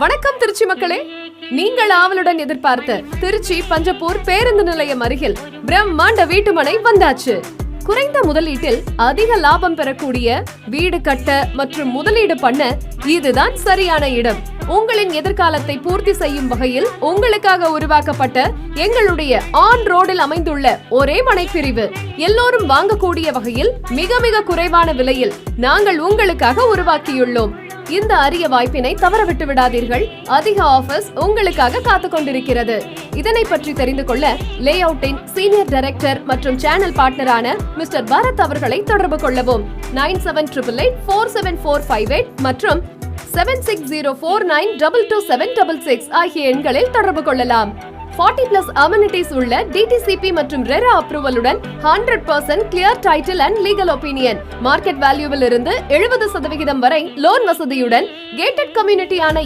வணக்கம் திருச்சி மக்களே, நீங்கள் ஆவலுடன் எதிர்பார்த்த திருச்சி பஞ்சப்பூர் பேருந்து நிலையம் அருகில் பிரம்மாண்ட வீட்டுமனை வந்தாச்சு. குறைந்த முதலீட்டில் அதிக லாபம் பெறக்கூடிய வீடு கட்ட மற்றும் முதலீடு பண்ண இதுதான் சரியான இடம். உங்களின் எதிர்காலத்தை பூர்த்தி செய்யும் வகையில் உங்களுக்காக உருவாக்கப்பட்ட எங்களுடைய ஆன் ரோடில் அமைந்துள்ள ஒரே மனை பிரிவு எல்லோரும் வாங்கக்கூடிய வகையில் மிக மிக குறைவான விலையில் நாங்கள் உங்களுக்காக உருவாக்கியுள்ளோம். இந்த அரிய வாய்ப்பினை தவறவிட்டு விடாதீர்கள். அதிக ஆஃபர்ஸ் உங்களுக்காக காத்து கொண்டிருக்கிறது. இதனை பற்றி தெரிந்து கொள்ள லே அவுட்டின் சீனியர் டைரக்டர் மற்றும் சேனல் பார்ட்னரான மிஸ்டர் பரத் அவர்களை தொடர்பு கொள்ளவும். 9788474458 மற்றும் 7604922766 ஆகிய எண்களில் தொடர்பு கொள்ளலாம். 40+ அமெனிட்டிஸ் உள்ள DTCP மற்றும் ரெரா அப்ரூவலுடன் 100% clear title and legal opinion. Market வேல்யூவில் இருந்து 70% வரை லோன் வசதியுடன் கேட்டட் கம்யூனிட்டியான